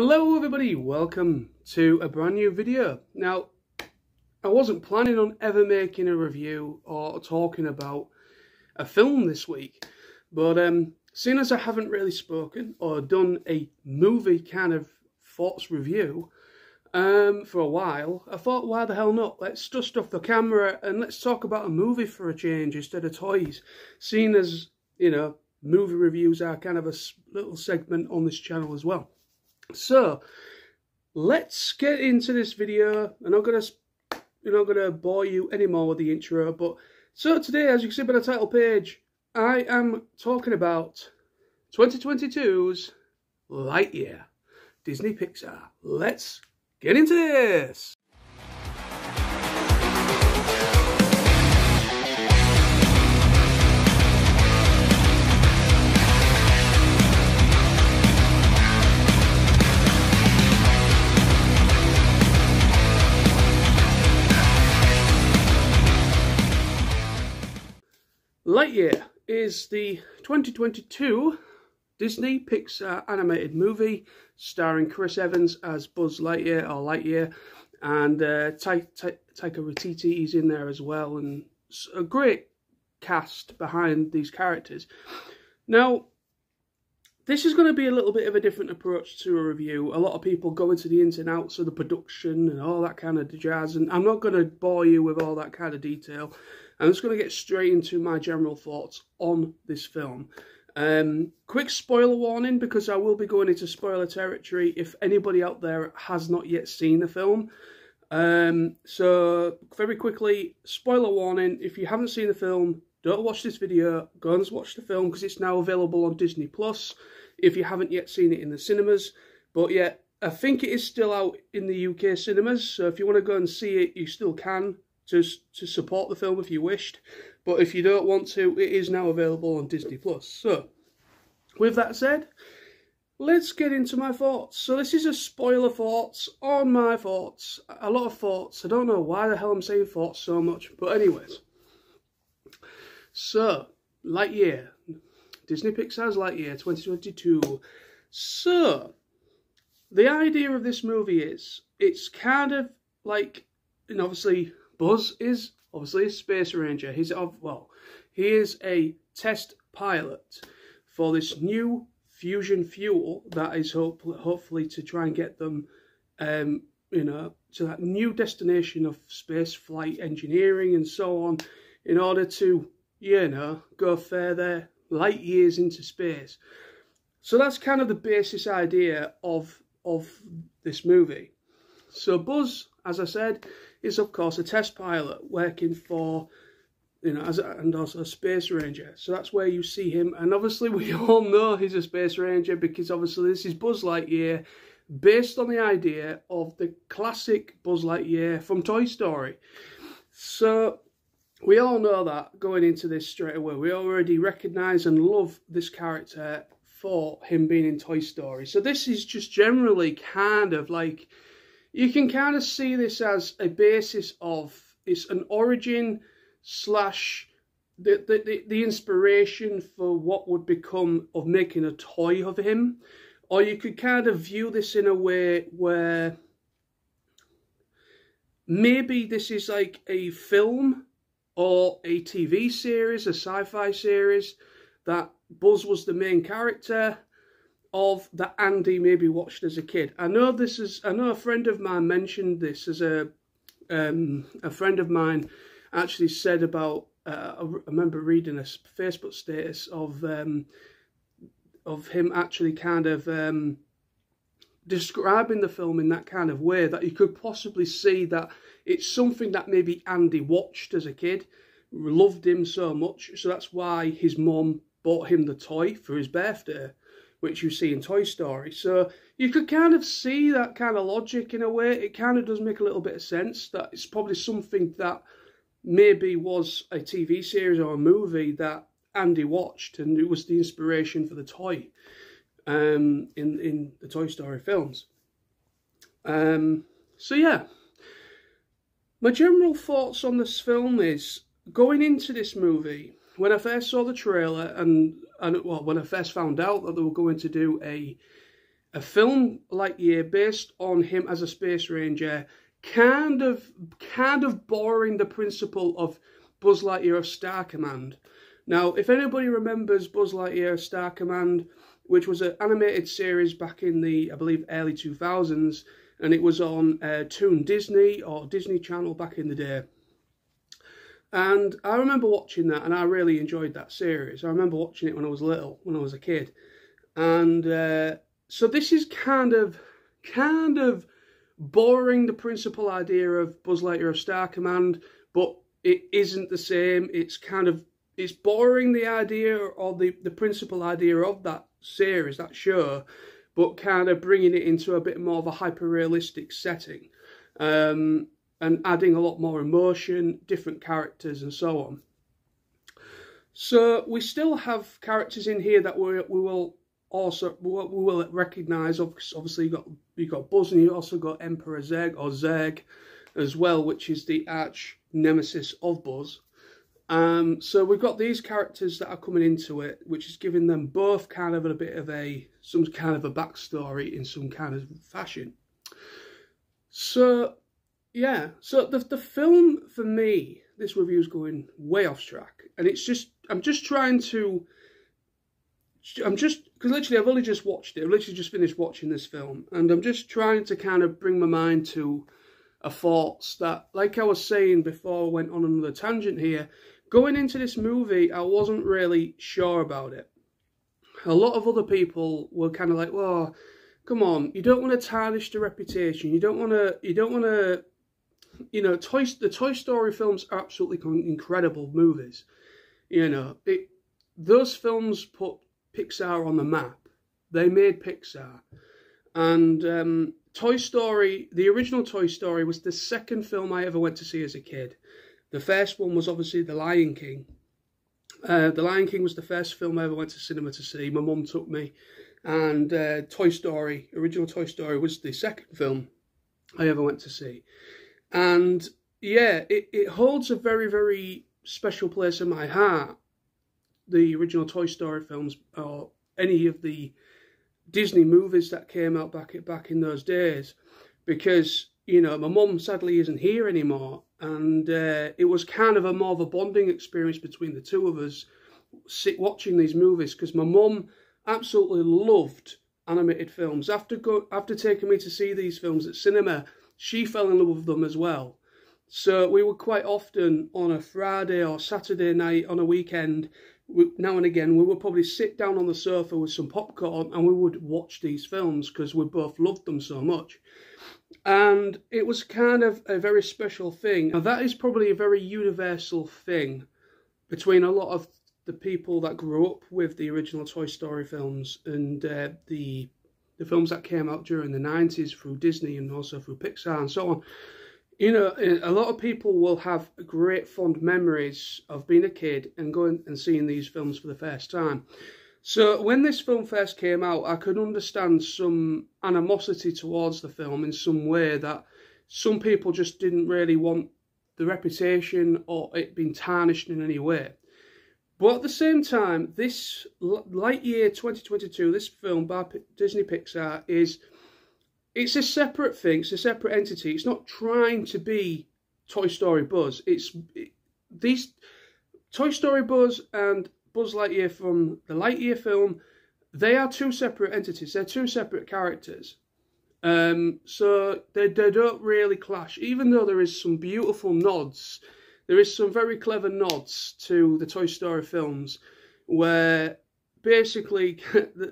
Hello everybody, welcome to a brand new video. Now, I wasn't planning on ever making a review or talking about a film this week, but seeing as I haven't really spoken or done a movie kind of thoughts review for a while, I thought, why the hell not? Let's dust off the camera and let's talk about a movie for a change instead of toys. Seeing as, you know, movie reviews are kind of a little segment on this channel as well. So, let's get into this video. I'm not gonna bore you anymore with the intro, but so today, as you can see by the title page, I am talking about 2022's Lightyear, Disney Pixar. Let's get into this. Lightyear is the 2022 Disney Pixar animated movie starring Chris Evans as Buzz Lightyear or Lightyear, and Taika Waititi is in there as well, and a great cast behind these characters. Now, this is going to be a little bit of a different approach to a review. A lot of people go into the ins and outs of the production and all that kind of jazz, and I'm not going to bore you with all that kind of detail. I'm just going to get straight into my general thoughts on this film. Quick spoiler warning, because I will be going into spoiler territory if anybody out there has not yet seen the film. So, very quickly, spoiler warning, if you haven't seen the film, don't watch this video, go and watch the film, because it's now available on Disney Plus, if you haven't yet seen it in the cinemas. But yeah, I think it is still out in the UK cinemas, so if you want to go and see it, you still can, to support the film if you wished. But if you don't want to, it is now available on Disney Plus. So, with that said, let's get into my thoughts. So this is a spoiler thoughts on my thoughts. A lot of thoughts. I don't know why the hell I'm saying thoughts so much, but anyways. So, Lightyear. Disney Pixar's Lightyear 2022. So, the idea of this movie is, it's kind of like, and obviously, Buzz is obviously a space ranger. He is a test pilot for this new fusion fuel that is hopefully to try and get them, you know, to that new destination of space flight engineering and so on, in order to, you know, go further light years into space. So that's kind of the basis idea of this movie. So Buzz, as I said, is of course a test pilot working for, you know, and also a space ranger. So that's where you see him, and obviously we all know he's a space ranger because obviously this is Buzz Lightyear, based on the idea of the classic Buzz Lightyear from Toy Story. So we all know that going into this straight away. We already recognise and love this character for him being in Toy Story. So this is just generally kind of like, you can kind of see this as a basis of, it's an origin slash the inspiration for what would become of making a toy of him. Or you could kind of view this in a way where maybe this is like a film or a TV series, a sci-fi series, that Buzz was the main character of, that Andy maybe watched as a kid. I know a friend of mine mentioned this as a friend of mine actually said about, I remember reading a Facebook status of him actually kind of describing the film in that kind of way, that you could possibly see that it's something that maybe Andy watched as a kid, loved him so much, so that's why his mum bought him the toy for his birthday, which you see in Toy Story. So you could kind of see that kind of logic in a way. It kind of does make a little bit of sense that it's probably something that maybe was a TV series or a movie that Andy watched, and it was the inspiration for the toy in the Toy Story films. So yeah, my general thoughts on this film is, going into this movie, when I first saw the trailer and well, when I first found out that they were going to do a a film Lightyear based on him as a space ranger, kind of borrowing the principle of Buzz Lightyear of Star Command. Now, if anybody remembers Buzz Lightyear of Star Command, which was an animated series back in the, I believe, early 2000s, and it was on Toon Disney or Disney Channel back in the day. And I remember watching that, and I really enjoyed that series. I remember watching it when I was little, when I was a kid. And so this is kind of borrowing the principal idea of Buzz Lightyear of Star Command, but it isn't the same. It's borrowing the idea or the principal idea of that series, that show, but kind of bringing it into a bit more of a hyper-realistic setting. And adding a lot more emotion, different characters, and so on. So we still have characters in here that we will recognise. Obviously, you got Buzz, and you also got Emperor Zurg or Zurg as well, which is the arch nemesis of Buzz. So we've got these characters that are coming into it, which is giving them both kind of some kind of a backstory in some kind of fashion. So yeah, so the film, for me, this review is going way off track, and because literally I've only just watched it, I've literally just finished watching this film, and I'm just trying to kind of bring my mind to thoughts that, like I was saying before I went on another tangent here, going into this movie, I wasn't really sure about it. A lot of other people were kind of like, well, come on, you don't want to tarnish the reputation, you don't want to, you know, the Toy Story films are absolutely incredible movies. You know, those films put Pixar on the map. They made Pixar. And Toy Story, the original Toy Story, was the second film I ever went to see as a kid. The first one was obviously The Lion King. The Lion King was the first film I ever went to cinema to see. My mum took me. And Toy Story, original Toy Story, was the second film I ever went to see. And yeah, it holds a very, very special place in my heart, the original Toy Story films, or any of the Disney movies that came out back in those days, because, you know, my mum sadly isn't here anymore, and it was kind of more of a bonding experience between the two of us watching these movies, because my mum absolutely loved animated films. After taking me to see these films at cinema, she fell in love with them as well. So we would quite often, on a Friday or Saturday night, on a weekend, now and again, we would probably sit down on the sofa with some popcorn and we would watch these films because we both loved them so much. And it was kind of a very special thing. Now, that is probably a very universal thing between a lot of the people that grew up with the original Toy Story films and the films that came out during the 90s through Disney and also through Pixar and so on. You know, a lot of people will have great fond memories of being a kid and going and seeing these films for the first time. So when this film first came out, I could understand some animosity towards the film in some way, that some people just didn't really want the reputation or it being tarnished in any way. But at the same time, this Lightyear 2022, this film by Disney Pixar, it's a separate thing, it's a separate entity. It's not trying to be Toy Story Buzz. These Toy Story Buzz and Buzz Lightyear from the Lightyear film, they are two separate entities. They're two separate characters. So they don't really clash, even though there is some beautiful nods. There is some very clever nods to the Toy Story films where basically,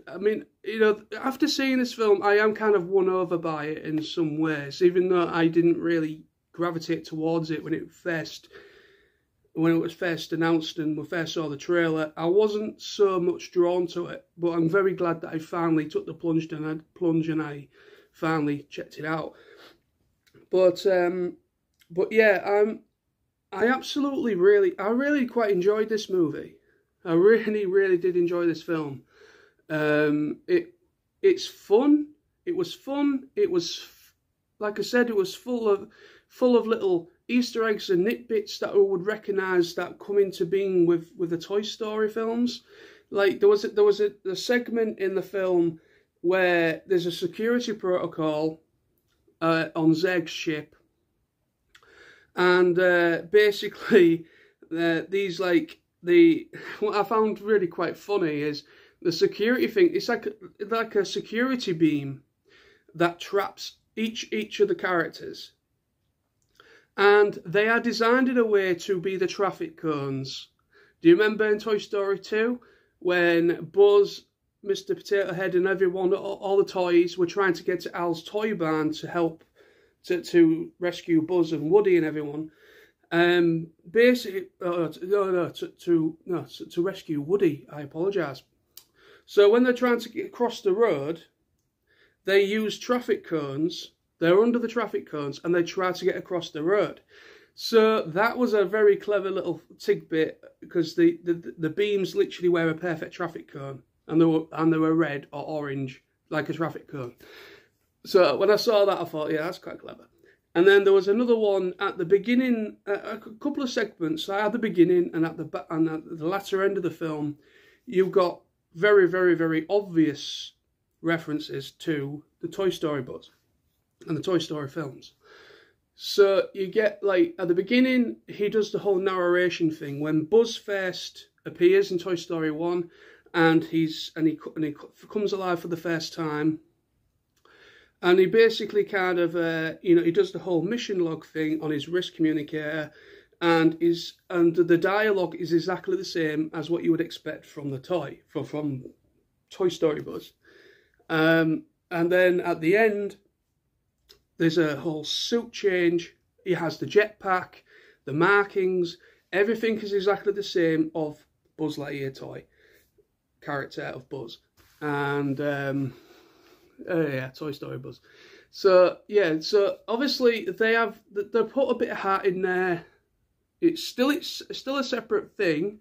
I mean, you know, after seeing this film, I am kind of won over by it in some ways, even though I didn't really gravitate towards it when it was first announced and we first saw the trailer. I wasn't so much drawn to it, but I'm very glad that I finally took the plunge and I finally checked it out. But yeah, I really quite enjoyed this movie. I really did enjoy this film. It's fun. It was fun. It was, like I said, it was full of little Easter eggs and nitbits that I would recognise that come into being with the Toy Story films. Like there was a segment in the film where there's a security protocol on Zeg's ship, and basically these what I found really quite funny is the security thing. It's like a security beam that traps each of the characters, and they are designed in a way to be the traffic cones. Do you remember in Toy Story 2 when Buzz, Mr. Potato Head and everyone, all the toys, were trying to get to Al's toy barn to help to rescue Buzz and Woody and everyone? Basically, to rescue Woody. I apologise. So when they're trying to get across the road, they use traffic cones. They're under the traffic cones and they try to get across the road. So that was a very clever little tidbit, because the beams literally were a perfect traffic cone, and they were red or orange like a traffic cone. So when I saw that, I thought, yeah, that's quite clever. And then there was another one at the beginning, a couple of segments at the beginning and at the latter end of the film. You've got very, very, very obvious references to the Toy Story Buzz and the Toy Story films. So you get, like, at the beginning, he does the whole narration thing when Buzz first appears in Toy Story 1, and he comes alive for the first time. And he basically kind of, he does the whole mission log thing on his wrist communicator, and the dialogue is exactly the same as what you would expect from from Toy Story Buzz. And then at the end, there's a whole suit change. He has the jetpack, the markings, everything is exactly the same of Buzz Lightyear toy character of Buzz, and yeah, Toy Story Buzz. So yeah, so obviously they put a bit of heart in there. It's still a separate thing,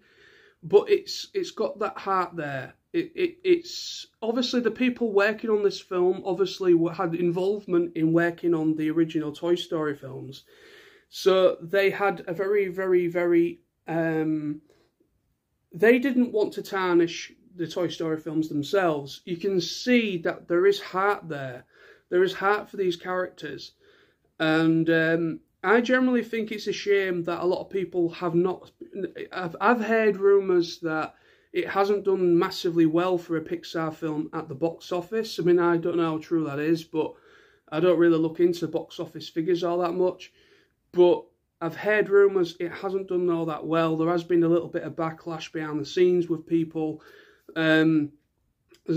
but it's got that heart there. It's obviously the people working on this film obviously had involvement in working on the original Toy Story films, so they had a very, very, very they didn't want to tarnish the Toy Story films themselves. You can see that there is heart there. There is heart for these characters, and I generally think it's a shame that a lot of people have not. I've heard rumours that it hasn't done massively well for a Pixar film at the box office. I mean, I don't know how true that is, but I don't really look into box office figures all that much. But I've heard rumours it hasn't done all that well. There has been a little bit of backlash behind the scenes with people, and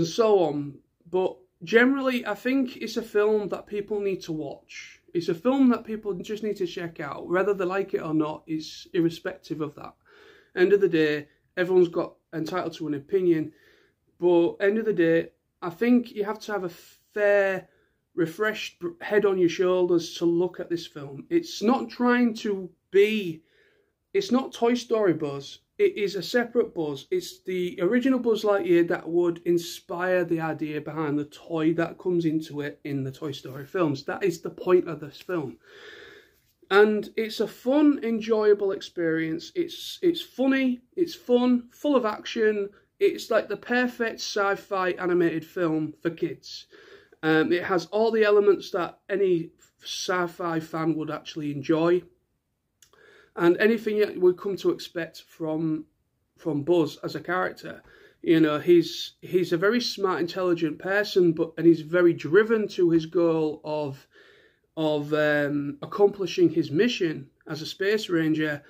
so on. But generally, I think it's a film that people need to watch. It's a film that people just need to check out. Whether they like it or not is irrespective of that. End of the day, everyone's got entitled to an opinion, but end of the day, I think you have to have a fair, refreshed head on your shoulders to look at this film. It's not trying to be, it's not Toy Story Buzz. It is a separate Buzz. It's the original Buzz Lightyear that would inspire the idea behind the toy that comes into it in the Toy Story films. That is the point of this film. And it's a fun, enjoyable experience. It's funny, it's fun, full of action. It's like the perfect sci-fi animated film for kids. It has all the elements that any sci-fi fan would actually enjoy, and anything you would come to expect from Buzz as a character. You know, he's a very smart, intelligent person, and he's very driven to his goal of accomplishing his mission as a space ranger.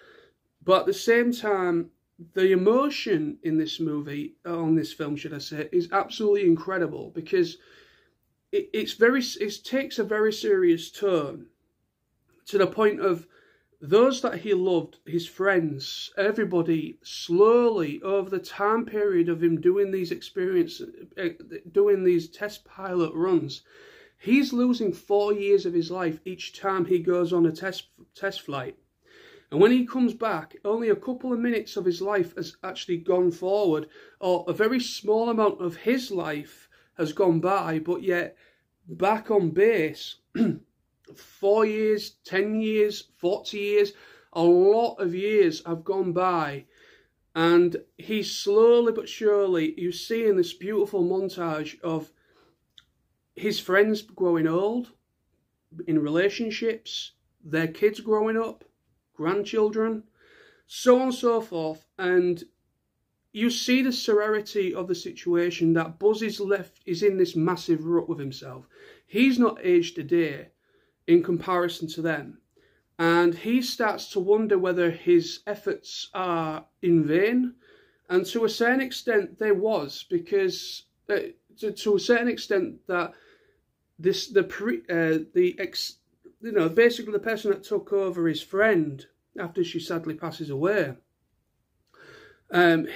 But at the same time, the emotion in this movie, on this film, should I say, is absolutely incredible, because it takes a very serious turn, to the point of those that he loved, his friends, everybody, slowly over the time period of him doing these doing these test pilot runs, he's losing 4 years of his life each time he goes on a test flight. And when he comes back, only a couple of minutes of his life has actually gone forward, or a very small amount of his life has gone by, but yet back on base, 4 years, 10 years, 40 years, a lot of years have gone by. And he slowly but surely, you see in this beautiful montage of his friends growing old, in relationships, their kids growing up, grandchildren, so on and so forth. And you see the severity of the situation that Buzz is in this massive rut with himself. He's not aged a day in comparison to them. And he starts to wonder whether his efforts are in vain. And to a certain extent, they was, because to a certain extent that basically the person that took over his friend after she sadly passes away,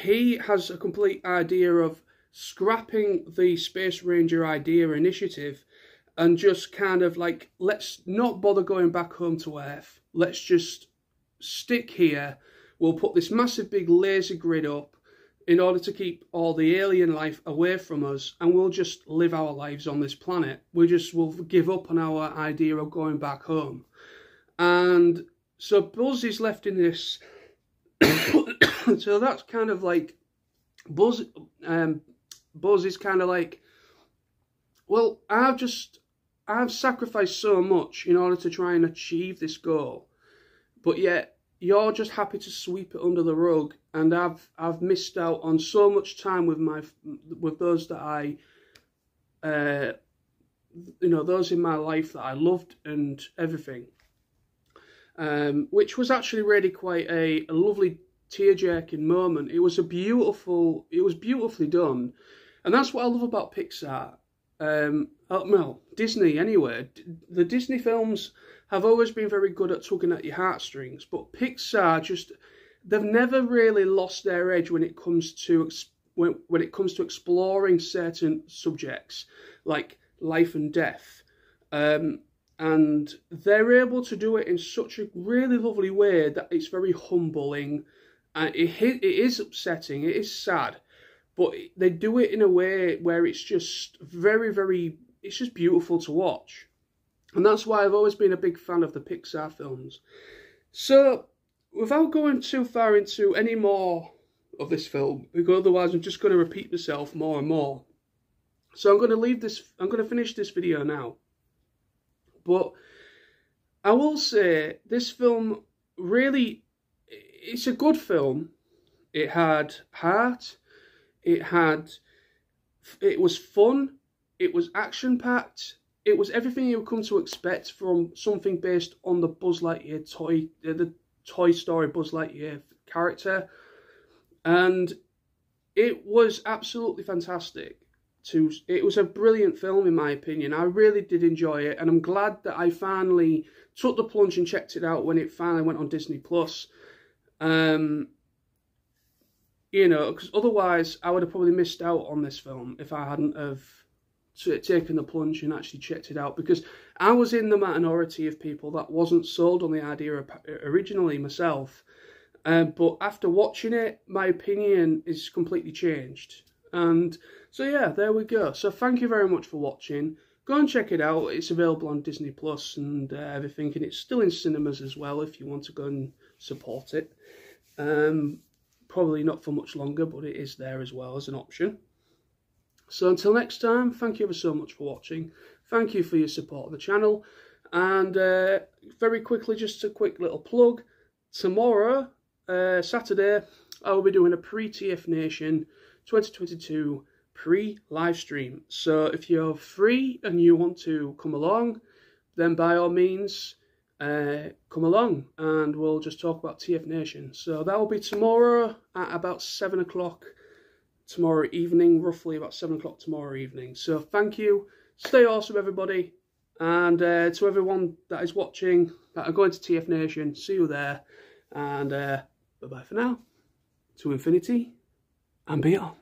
he has a complete idea of scrapping the Space Ranger idea initiative and just kind of like, let's not bother going back home to Earth. Let's just stick here. We'll put this massive big laser grid up in order to keep all the alien life away from us, and we'll just live our lives on this planet. We'll give up on our idea of going back home. And so Buzz is left in this. So that's kind of like Buzz is kind of like, well, I've sacrificed so much in order to try and achieve this goal, but yet you're just happy to sweep it under the rug, and I've missed out on so much time with those that I those in my life that I loved and everything, which was actually really quite a lovely tear-jerking moment. It was beautifully done, and that's what I love about Pixar. Well, Disney anyway. The Disney films have always been very good at tugging at your heartstrings, but Pixar they've never really lost their edge when it comes to exploring certain subjects like life and death, and they're able to do it in such a really lovely way that it's very humbling, and it is upsetting, it is sad, but they do it in a way where it's just it's just beautiful to watch. And that's why I've always been a big fan of the Pixar films. So, without going too far into any more of this film, because otherwise I'm just going to repeat myself more and more. So I'm going to finish this video now. But I will say, this film really, it's a good film. It had heart. It was fun. It was action-packed. It was everything you would come to expect from something based on the Buzz Lightyear the Toy Story Buzz Lightyear character. And it was absolutely fantastic. It was a brilliant film in my opinion. I really did enjoy it, and I'm glad that I finally took the plunge and checked it out when it finally went on Disney Plus. Because otherwise I would have probably missed out on this film if I hadn't have taken the plunge and actually checked it out, because I was in the minority of people that wasn't sold on the idea originally myself, but after watching it, my opinion is completely changed. And so yeah, there we go. So thank you very much for watching. Go and check it out. It's available on Disney Plus and everything, and it's still in cinemas as well if you want to go and support it. Probably not for much longer, but it is there as well as an option. So until next time, thank you ever so much for watching. Thank you for your support of the channel. And very quickly, just a quick little plug. Tomorrow, Saturday, I will be doing a pre-TF Nation 2022 pre-live stream. So if you're free and you want to come along, then by all means, come along and we'll just talk about TF Nation. So that will be tomorrow at about 7 o'clock tomorrow evening, roughly about 7 o'clock tomorrow evening. So thank you, stay awesome everybody, and to everyone that is watching that are going to TF Nation, see you there, and bye bye for now, to infinity and beyond.